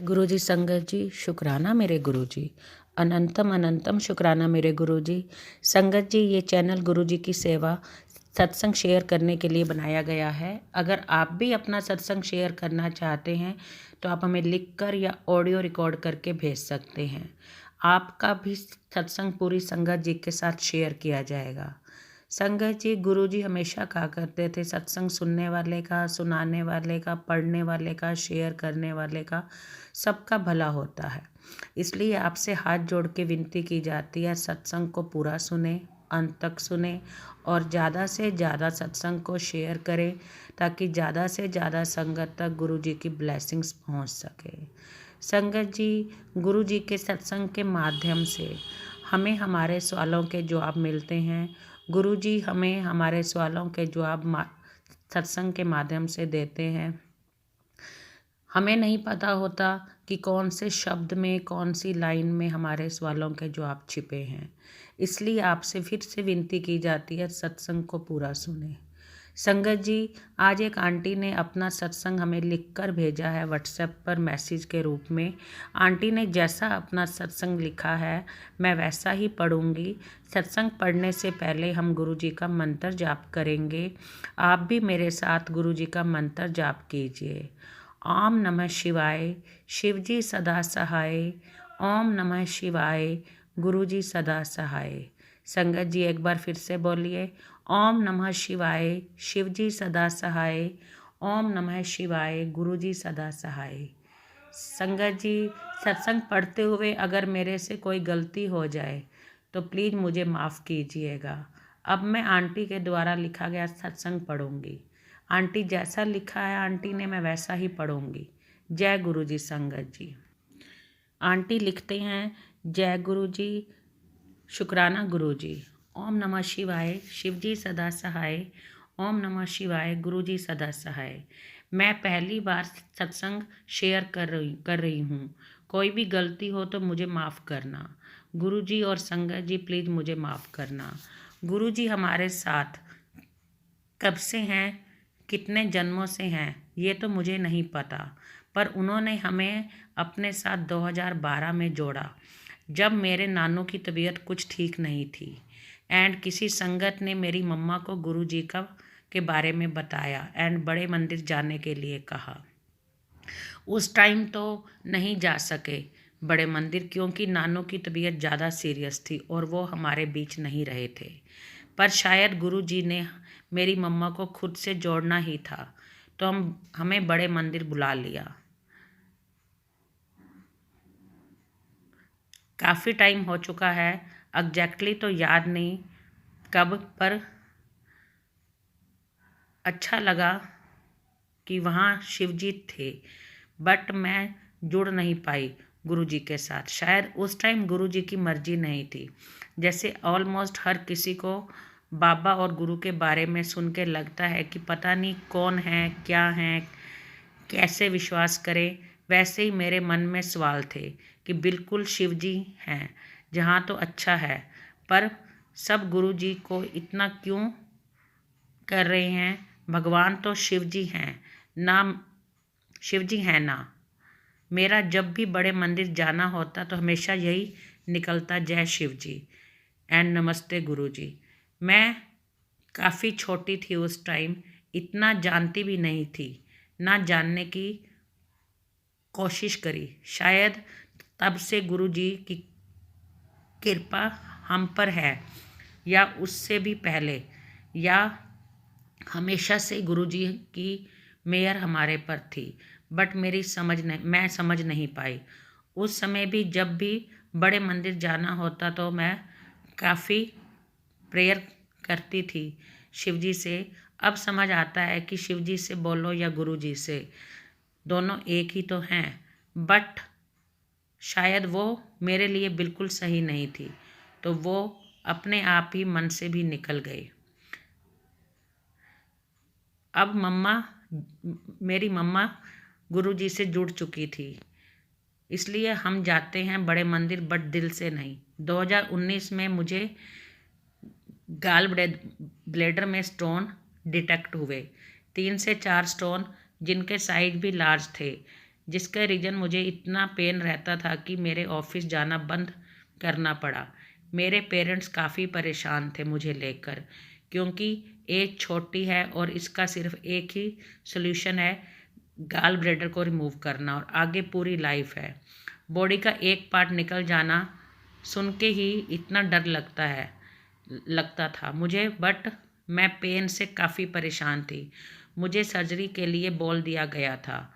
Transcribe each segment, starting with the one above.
गुरुजी संगत जी, शुक्राना मेरे गुरुजी। अनंतम अनंतम शुक्राना मेरे गुरुजी। संगत जी, ये चैनल गुरुजी की सेवा सत्संग शेयर करने के लिए बनाया गया है। अगर आप भी अपना सत्संग शेयर करना चाहते हैं तो आप हमें लिखकर या ऑडियो रिकॉर्ड करके भेज सकते हैं। आपका भी सत्संग पूरी संगत जी के साथ शेयर किया जाएगा। संगत जी, गुरुजी हमेशा कहा करते थे, सत्संग सुनने वाले का, सुनाने वाले का, पढ़ने वाले का, शेयर करने वाले का सबका भला होता है। इसलिए आपसे हाथ जोड़ के विनती की जाती है, सत्संग को पूरा सुने, अंत तक सुने और ज़्यादा से ज़्यादा सत्संग को शेयर करें ताकि ज़्यादा से ज़्यादा संगत तक गुरुजी की ब्लेसिंग्स पहुंच सके। संगत जी, गुरुजी के सत्संग के माध्यम से हमें हमारे सवालों के जवाब मिलते हैं। गुरुजी हमें हमारे सवालों के जवाब सत्संग के माध्यम से देते हैं। हमें नहीं पता होता कि कौन से शब्द में, कौन सी लाइन में हमारे सवालों के जवाब छिपे हैं। इसलिए आपसे फिर से विनती की जाती है, सत्संग को पूरा सुने। संगत जी, आज एक आंटी ने अपना सत्संग हमें लिखकर भेजा है व्हाट्सएप पर मैसेज के रूप में। आंटी ने जैसा अपना सत्संग लिखा है मैं वैसा ही पढ़ूंगी। सत्संग पढ़ने से पहले हम गुरुजी का मंत्र जाप करेंगे। आप भी मेरे साथ गुरुजी का मंत्र जाप कीजिए। ओम नमः शिवाय, शिवजी सदा सहाय। ओम नमः शिवाय, गुरुजी सदा सहाय। संगत जी, एक बार फिर से बोलिए, ओम नमः शिवाय, शिवजी सदा सहाय। ओम नमः शिवाय, गुरुजी सदा सहाय। संगत जी, सत्संग पढ़ते हुए अगर मेरे से कोई गलती हो जाए तो प्लीज़ मुझे माफ़ कीजिएगा। अब मैं आंटी के द्वारा लिखा गया सत्संग पढ़ूंगी। आंटी जैसा लिखा है आंटी ने, मैं वैसा ही पढ़ूंगी। जय गुरु जी। संगत जी, आंटी लिखते हैं, जय गुरु जी, शुक्राना गुरु जी। ओम नमः शिवाय, शिवजी सदा सहाय। ओम नमः शिवाय, गुरु जी सदा सहाय। मैं पहली बार सत्संग शेयर कर रही हूँ। कोई भी गलती हो तो मुझे माफ़ करना। गुरु जी और संगत जी, प्लीज़ मुझे माफ़ करना। गुरु जी हमारे साथ कब से हैं, कितने जन्मों से हैं, ये तो मुझे नहीं पता, पर उन्होंने हमें अपने साथ 2012 में जोड़ा, जब मेरे नानू की तबीयत कुछ ठीक नहीं थी एंड किसी संगत ने मेरी मम्मा को गुरुजी का के बारे में बताया एंड बड़े मंदिर जाने के लिए कहा। उस टाइम तो नहीं जा सके बड़े मंदिर, क्योंकि नानू की तबीयत ज़्यादा सीरियस थी और वो हमारे बीच नहीं रहे थे। पर शायद गुरुजी ने मेरी मम्मा को खुद से जोड़ना ही था, तो हमें बड़े मंदिर बुला लिया। काफ़ी टाइम हो चुका है, एग्जैक्टली तो याद नहीं कब, पर अच्छा लगा कि वहाँ शिवजी थे, बट मैं जुड़ नहीं पाई गुरुजी के साथ। शायद उस टाइम गुरुजी की मर्जी नहीं थी। जैसे ऑलमोस्ट हर किसी को बाबा और गुरु के बारे में सुन के लगता है कि पता नहीं कौन है, क्या है, कैसे विश्वास करें, वैसे ही मेरे मन में सवाल थे कि बिल्कुल शिवजी हैं जहाँ तो अच्छा है, पर सब गुरुजी को इतना क्यों कर रहे हैं। भगवान तो शिवजी हैं ना, शिवजी हैं ना। मेरा जब भी बड़े मंदिर जाना होता तो हमेशा यही निकलता, जय शिवजी एंड नमस्ते गुरुजी। मैं काफ़ी छोटी थी उस टाइम, इतना जानती भी नहीं थी, ना जानने की कोशिश करी। शायद तब से गुरुजी की कृपा हम पर है, या उससे भी पहले, या हमेशा से गुरुजी की मेहर हमारे पर थी, बट मैं समझ नहीं पाई। उस समय भी जब भी बड़े मंदिर जाना होता तो मैं काफ़ी प्रेयर करती थी शिवजी से। अब समझ आता है कि शिवजी से बोलो या गुरुजी से, दोनों एक ही तो हैं, बट शायद वो मेरे लिए बिल्कुल सही नहीं थी, तो वो अपने आप ही मन से भी निकल गए। अब मेरी मम्मा गुरुजी से जुड़ चुकी थी, इसलिए हम जाते हैं बड़े मंदिर, बट दिल से नहीं। 2019 में मुझे गाल ब्लेडर में स्टोन डिटेक्ट हुए, 3 से 4 स्टोन, जिनके साइज भी लार्ज थे। जिसका रीज़न मुझे इतना पेन रहता था कि मेरे ऑफिस जाना बंद करना पड़ा। मेरे पेरेंट्स काफ़ी परेशान थे मुझे लेकर, क्योंकि एज छोटी है और इसका सिर्फ एक ही सोल्यूशन है, गाल ब्लैडर को रिमूव करना, और आगे पूरी लाइफ है। बॉडी का एक पार्ट निकल जाना सुन के ही इतना डर लगता था मुझे, बट मैं पेन से काफ़ी परेशान थी। मुझे सर्जरी के लिए बोल दिया गया था,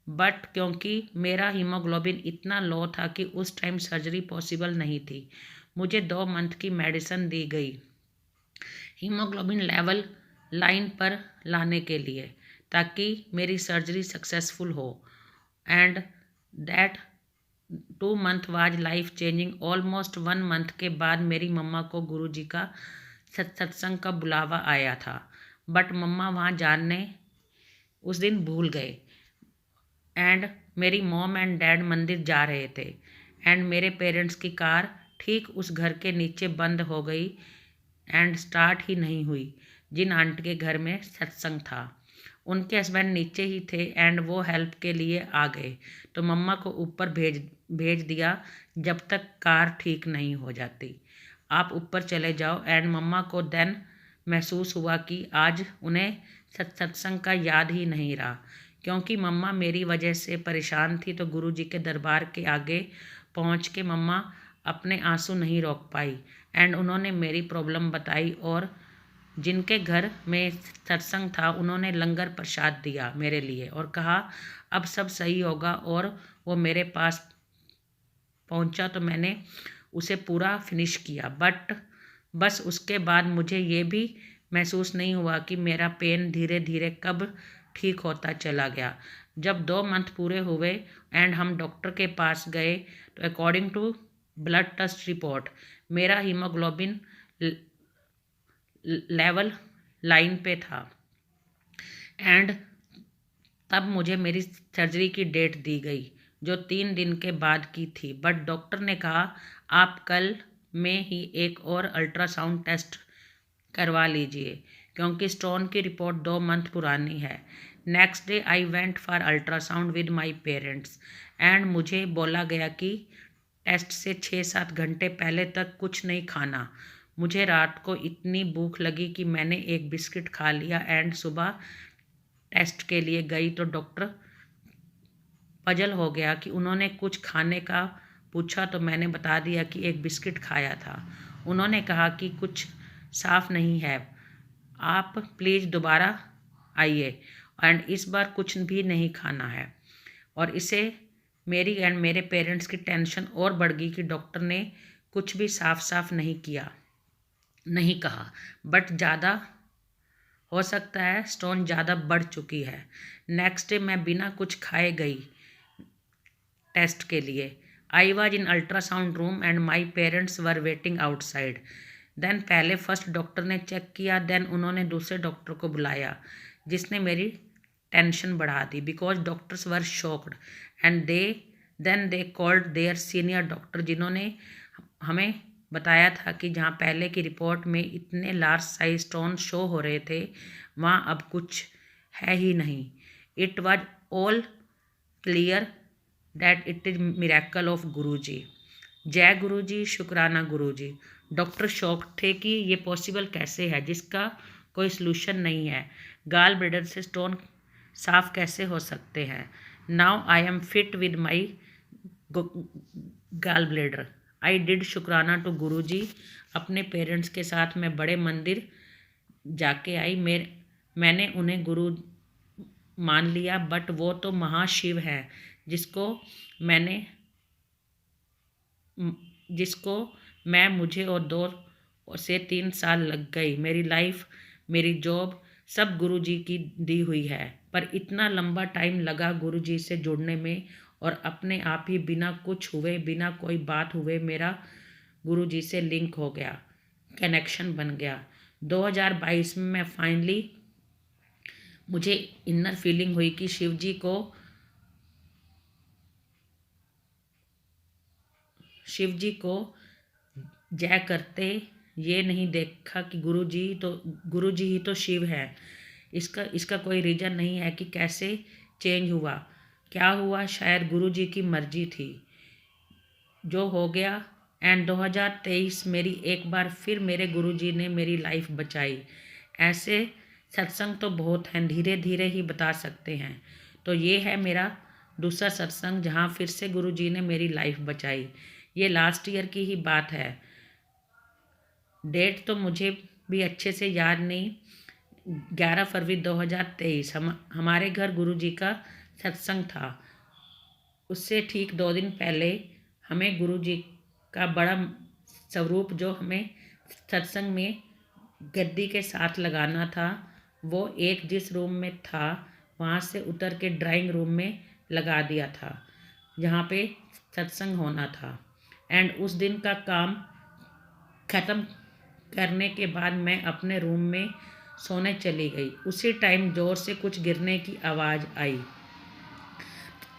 बट क्योंकि मेरा हीमोग्लोबिन इतना लो था कि उस टाइम सर्जरी पॉसिबल नहीं थी। मुझे 2 मंथ की मेडिसिन दी गई हीमोग्लोबिन लेवल लाइन पर लाने के लिए, ताकि मेरी सर्जरी सक्सेसफुल हो। And that 2 month was life changing. Almost 1 month के बाद मेरी मम्मा को गुरुजी का सत्संग का बुलावा आया था, बट मम्मा वहाँ जानने उस दिन भूल गए। एंड मेरी मॉम एंड डैड मंदिर जा रहे थे, एंड मेरे पेरेंट्स की कार ठीक उस घर के नीचे बंद हो गई एंड स्टार्ट ही नहीं हुई जिन आंटी के घर में सत्संग था। उनके हस्बैंड नीचे ही थे एंड वो हेल्प के लिए आ गए, तो मम्मा को ऊपर भेज दिया जब तक कार ठीक नहीं हो जाती। आप ऊपर चले जाओ। एंड मम्मा को देन महसूस हुआ कि आज उन्हें सत्संग का याद ही नहीं रहा, क्योंकि मम्मा मेरी वजह से परेशान थी। तो गुरुजी के दरबार के आगे पहुंच के मम्मा अपने आंसू नहीं रोक पाई एंड उन्होंने मेरी प्रॉब्लम बताई, और जिनके घर में सत्संग था उन्होंने लंगर प्रसाद दिया मेरे लिए और कहा अब सब सही होगा। और वो मेरे पास पहुंचा तो मैंने उसे पूरा फिनिश किया, बट बस उसके बाद मुझे ये भी महसूस नहीं हुआ कि मेरा पेन धीरे धीरे कब ठीक होता चला गया। जब 2 मंथ पूरे हुए एंड हम डॉक्टर के पास गए, तो according to blood test report मेरा हीमोग्लोबिन लेवल लाइन पे था। एंड तब मुझे मेरी सर्जरी की डेट दी गई, जो 3 दिन के बाद की थी। बट डॉक्टर ने कहा आप कल में ही एक और अल्ट्रासाउंड टेस्ट करवा लीजिए, क्योंकि स्टोन की रिपोर्ट 2 मंथ पुरानी है। Next day I went for ultrasound with my parents and मुझे बोला गया कि टेस्ट से 6-7 घंटे पहले तक कुछ नहीं खाना। मुझे रात को इतनी भूख लगी कि मैंने एक बिस्किट खा लिया एंड सुबह टेस्ट के लिए गई तो डॉक्टर पजल हो गया कि उन्होंने कुछ खाने का पूछा, तो मैंने बता दिया कि एक बिस्किट खाया था। उन्होंने कहा कि कुछ साफ़ नहीं है, आप प्लीज़ दोबारा आइए एंड इस बार कुछ भी नहीं खाना है। और इसे मेरी एंड मेरे पेरेंट्स की टेंशन और बढ़ गई कि डॉक्टर ने कुछ भी साफ नहीं कहा, बट ज़्यादा हो सकता है स्टोन ज़्यादा बढ़ चुकी है। नेक्स्ट डे मैं बिना कुछ खाए गई टेस्ट के लिए। I was in ultrasound room and my parents were waiting outside. Then पहले फर्स्ट डॉक्टर ने चेक किया, देन उन्होंने दूसरे डॉक्टर को बुलाया, जिसने मेरी टेंशन बढ़ा दी because doctors were shocked and they called their senior doctor, जिन्होंने हमें बताया था कि जहाँ पहले की रिपोर्ट में इतने लार्ज साइज स्टोन शो हो रहे थे, वहाँ अब कुछ है ही नहीं। It was all clear that it is miracle of Guruji. जय गुरुजी, शुक्राना गुरुजी। डॉक्टर शॉक थे कि ये पॉसिबल कैसे है, जिसका कोई सलूशन नहीं है। गाल ब्लैडर से स्टोन साफ कैसे हो सकते हैं। Now I am fit with my gall bladder. I did शुक्राना टू गुरुजी। अपने पेरेंट्स के साथ मैं बड़े मंदिर जाके आई। मैंने उन्हें गुरु मान लिया, बट वो तो महाशिव है जिसको मुझे और 2 से 3 साल लग गई। मेरी लाइफ, मेरी जॉब सब गुरुजी की दी हुई है, पर इतना लंबा टाइम लगा गुरुजी से जुड़ने में, और अपने आप ही बिना कुछ हुए, बिना कोई बात हुए मेरा गुरुजी से लिंक हो गया, कनेक्शन बन गया। 2022 में मैं फाइनली, मुझे इनर फीलिंग हुई कि शिव जी को जय करते ये नहीं देखा कि गुरुजी ही तो शिव है। इसका कोई रीज़न नहीं है कि कैसे चेंज हुआ। क्या हुआ, शायद गुरुजी की मर्जी थी, जो हो गया। एंड 2023 मेरी एक बार फिर मेरे गुरुजी ने मेरी लाइफ बचाई। ऐसे सत्संग तो बहुत हैं, धीरे धीरे ही बता सकते हैं। तो ये है मेरा दूसरा सत्संग जहाँ फिर से गुरुजी ने मेरी लाइफ बचाई। ये लास्ट ईयर की ही बात है, डेट तो मुझे भी अच्छे से याद नहीं। 11 फरवरी 2023 हमारे घर गुरुजी का सत्संग था। उससे ठीक 2 दिन पहले हमें गुरुजी का बड़ा स्वरूप जो हमें सत्संग में गद्दी के साथ लगाना था, वो एक जिस रूम में था वहाँ से उतर के ड्राइंग रूम में लगा दिया था, जहाँ पे सत्संग होना था। एंड उस दिन का काम ख़त्म करने के बाद मैं अपने रूम में सोने चली गई। उसी टाइम ज़ोर से कुछ गिरने की आवाज़ आई।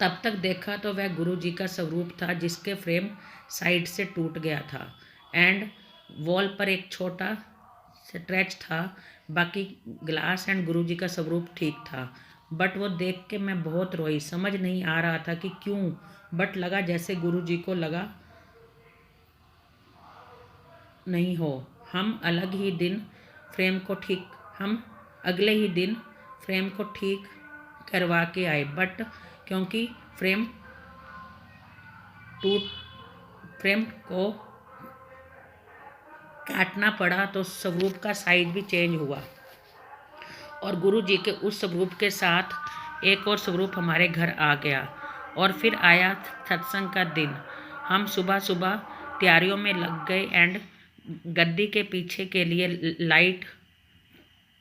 तब तक देखा तो वह गुरुजी का स्वरूप था, जिसके फ्रेम साइड से टूट गया था एंड वॉल पर एक छोटा स्ट्रेच था। बाकी ग्लास एंड गुरुजी का स्वरूप ठीक था। बट वो देख के मैं बहुत रोई। समझ नहीं आ रहा था कि क्यों, बट लगा जैसे गुरुजी को लगा नहीं हो। हम अगले ही दिन फ्रेम को ठीक करवा के आए, बट क्योंकि टूट फ्रेम को काटना पड़ा तो स्वरूप का साइज भी चेंज हुआ और गुरु जी के उस स्वरूप के साथ एक और स्वरूप हमारे घर आ गया। और फिर आया सत्संग का दिन। हम सुबह सुबह तैयारियों में लग गए एंड गद्दी के पीछे के लिए लाइट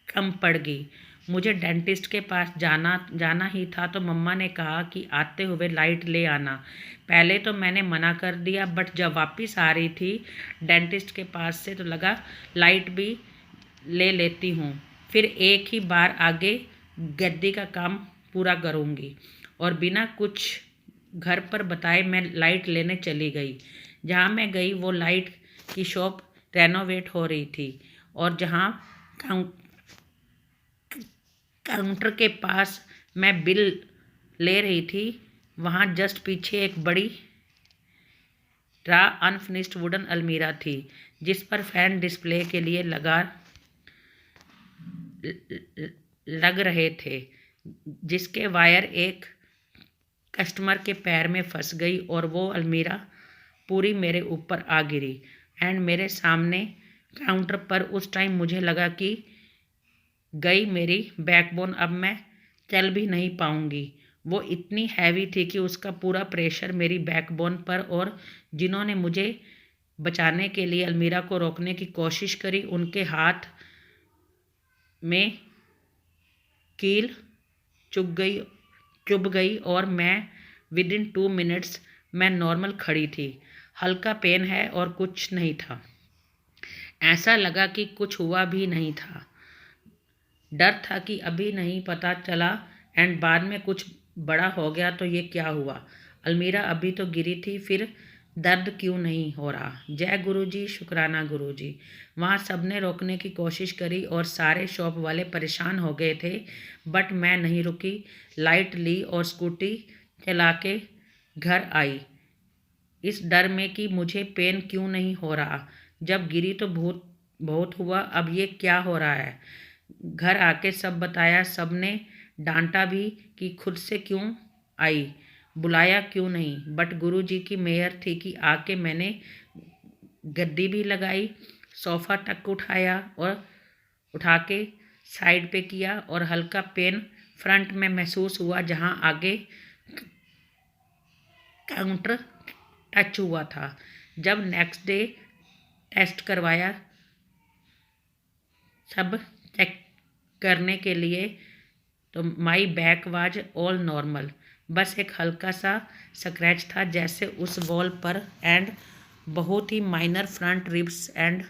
कम पड़ गई। मुझे डेंटिस्ट के पास जाना ही था, तो मम्मा ने कहा कि आते हुए लाइट ले आना। पहले तो मैंने मना कर दिया, बट जब वापस आ रही थी डेंटिस्ट के पास से तो लगा लाइट भी ले लेती हूँ, फिर एक ही बार आगे गद्दी का काम पूरा करूँगी। और बिना कुछ घर पर बताए मैं लाइट लेने चली गई। जहाँ मैं गई वो लाइट की शॉप रेनोवेट हो रही थी और जहाँ काउंटर के पास मैं बिल ले रही थी, वहाँ जस्ट पीछे एक बड़ी अनफिनिश्ड वुडन अलमीरा थी, जिस पर फैन डिस्प्ले के लिए लग रहे थे, जिसके वायर एक कस्टमर के पैर में फंस गई और वो अलमीरा पूरी मेरे ऊपर आ गिरी एंड मेरे सामने काउंटर पर। उस टाइम मुझे लगा कि गई मेरी बैकबोन, अब मैं चल भी नहीं पाऊंगी। वो इतनी हैवी थी कि उसका पूरा प्रेशर मेरी बैकबोन पर, और जिन्होंने मुझे बचाने के लिए अलमीरा को रोकने की कोशिश करी उनके हाथ में कील चुभ गई और मैं विदिन 2 मिनट्स मैं नॉर्मल खड़ी थी। हल्का पेन है और कुछ नहीं था। ऐसा लगा कि कुछ हुआ भी नहीं था। डर था कि अभी नहीं पता चला एंड बाद में कुछ बड़ा हो गया तो ये क्या हुआ। अलमीरा अभी तो गिरी थी, फिर दर्द क्यों नहीं हो रहा। जय गुरुजी, शुक्राना गुरुजी। वहाँ सबने रोकने की कोशिश करी और सारे शॉप वाले परेशान हो गए थे, बट मैं नहीं रुकी। लाइट ली और स्कूटी चला के घर आई, इस डर में कि मुझे पेन क्यों नहीं हो रहा। जब गिरी तो बहुत हुआ, अब ये क्या हो रहा है। घर आके सब बताया। सब ने डांटा भी कि खुद से क्यों आई, बुलाया क्यों नहीं। बट गुरुजी की मेहर थी कि आके मैंने गद्दी भी लगाई, सोफ़ा तक उठाया और उठा के साइड पे किया और हल्का पेन फ्रंट में महसूस हुआ जहाँ आगे काउंटर टच हुआ था। जब नेक्स्ट डे टेस्ट करवाया सब चेक करने के लिए, तो my back was all normal. बस एक हल्का सा स्क्रैच था जैसे उस वॉल पर एंड बहुत ही minor front ribs and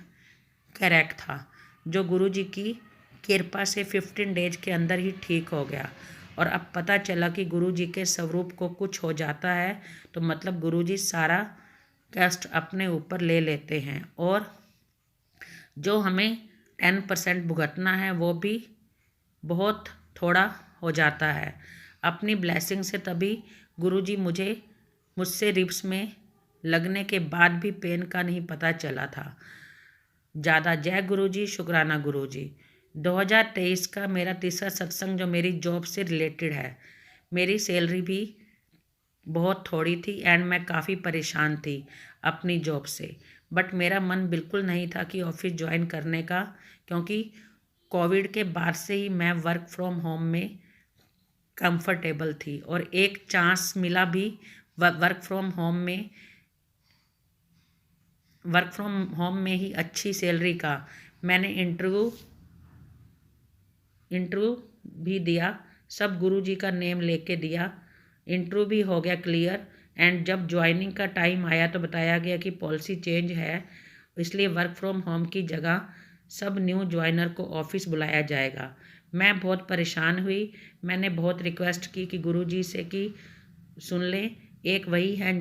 crack था, जो गुरुजी की कृपा से 15 डेज के अंदर ही ठीक हो गया। और अब पता चला कि गुरुजी के स्वरूप को कुछ हो जाता है तो मतलब गुरुजी सारा कष्ट अपने ऊपर ले लेते हैं और जो हमें 10% भुगतना है वो भी बहुत थोड़ा हो जाता है। अपनी ब्लेसिंग से तभी गुरुजी मुझसे रिब्स में लगने के बाद भी पेन का नहीं पता चला था ज़्यादा। जय गुरुजी, शुक्राना गुरुजी। 2023 का मेरा तीसरा सत्संग जो मेरी जॉब से रिलेटेड है। मेरी सैलरी भी बहुत थोड़ी थी एंड मैं काफ़ी परेशान थी अपनी जॉब से, बट मेरा मन बिल्कुल नहीं था कि ऑफिस ज्वाइन करने का, क्योंकि कोविड के बाद से ही मैं वर्क फ्रॉम होम में कंफर्टेबल थी और एक चांस मिला भी वर्क फ्रॉम होम में ही अच्छी सैलरी का। मैंने इंटरव्यू भी दिया, सब गुरुजी का नेम लेके दिया। इंटरव्यू भी हो गया क्लियर एंड जब ज्वाइनिंग का टाइम आया तो बताया गया कि पॉलिसी चेंज है, इसलिए वर्क फ्रॉम होम की जगह सब न्यू ज्वाइनर को ऑफिस बुलाया जाएगा। मैं बहुत परेशान हुई। मैंने बहुत रिक्वेस्ट की कि गुरुजी से कि सुन लें, एक वही हैं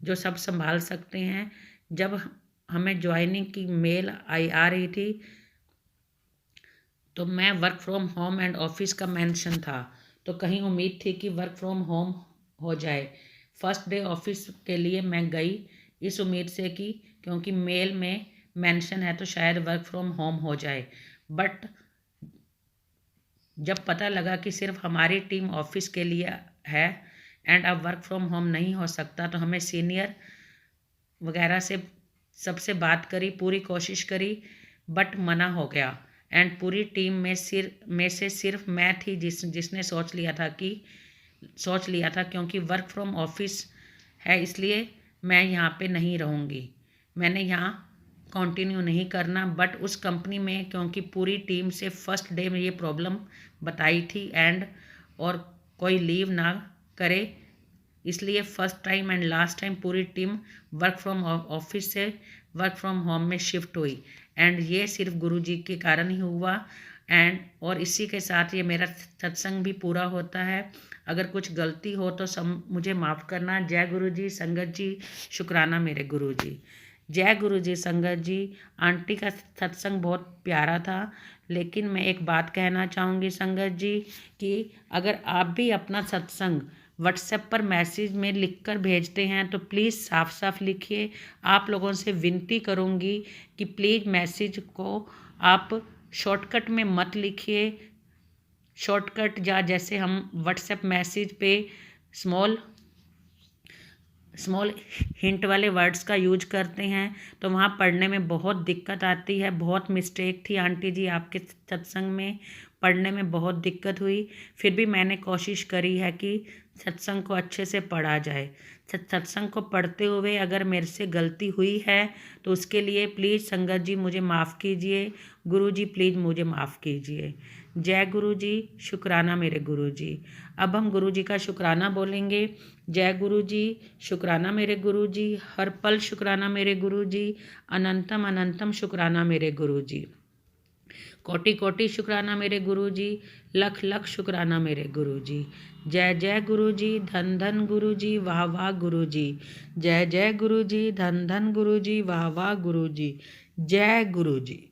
जो सब संभाल सकते हैं। जब हमें ज्वाइनिंग की मेल आ रही थी तो मैं work from home and office का मेंशन था, तो कहीं उम्मीद थी कि वर्क फ्रॉम होम हो जाए। फर्स्ट डे ऑफिस के लिए मैं गई इस उम्मीद से कि क्योंकि मेल में मेंशन है तो शायद वर्क फ्रॉम होम हो जाए, बट जब पता लगा कि सिर्फ हमारी टीम ऑफिस के लिए है एंड अब वर्क फ्रॉम होम नहीं हो सकता, तो हमें सीनियर वगैरह से सबसे बात करी, पूरी कोशिश करी, बट मना हो गया एंड पूरी टीम में से सिर्फ मैं थी जिसने सोच लिया था क्योंकि वर्क फ्रॉम ऑफिस है इसलिए मैं यहाँ पे नहीं रहूँगी, मैंने यहाँ कंटिन्यू नहीं करना। बट उस कंपनी में क्योंकि पूरी टीम से फर्स्ट डे में ये प्रॉब्लम बताई थी एंड और कोई लीव ना करे, इसलिए first time and last time पूरी टीम वर्क फ्रॉम ऑफिस से वर्क फ्रॉम होम में शिफ्ट हुई एंड ये सिर्फ गुरुजी के कारण ही हुआ एंड और इसी के साथ ये मेरा सत्संग भी पूरा होता है। अगर कुछ गलती हो तो मुझे माफ़ करना। जय गुरुजी, संगत जी, शुक्राना मेरे गुरुजी। जय गुरुजी, संगत जी। आंटी का सत्संग बहुत प्यारा था, लेकिन मैं एक बात कहना चाहूँगी संगत जी कि अगर आप भी अपना सत्संग व्हाट्सएप पर मैसेज में लिखकर भेजते हैं तो प्लीज़ साफ साफ लिखिए। आप लोगों से विनती करूँगी कि प्लीज़ मैसेज को आप शॉर्टकट में मत लिखिए। शॉर्टकट जैसे हम व्हाट्सएप मैसेज पे स्मॉल हिंट वाले वर्ड्स का यूज करते हैं तो वहाँ पढ़ने में बहुत दिक्कत आती है। बहुत मिस्टेक थी आंटी जी आपके सत्संग में, पढ़ने में बहुत दिक्कत हुई, फिर भी मैंने कोशिश करी है कि सत्संग को अच्छे से पढ़ा जाए। सत्संग को पढ़ते हुए अगर मेरे से गलती हुई है तो उसके लिए प्लीज़ संगत जी मुझे माफ़ कीजिए, गुरु जी प्लीज़ मुझे माफ़ कीजिए। जय गुरु जी, शुक्राना मेरे गुरु जी। अब हम गुरु जी का शुक्राना बोलेंगे। जय गुरु जी, शुक्राना मेरे गुरु जी, हर पल शुक्राना मेरे गुरु जी, अनंतम अनंतम शुक्राना मेरे गुरु जी, कोटि कोटि शुक्राना मेरे गुरु जी, लख लख शुक्राना मेरे गुरु जी। जय जय गुरु जी, धन धन गुरु जी, वाह वाह गुरु जी। जय जय गुरु जी, धन धन गुरु जी, वाह वाह गुरु जी। जय गुरु जी।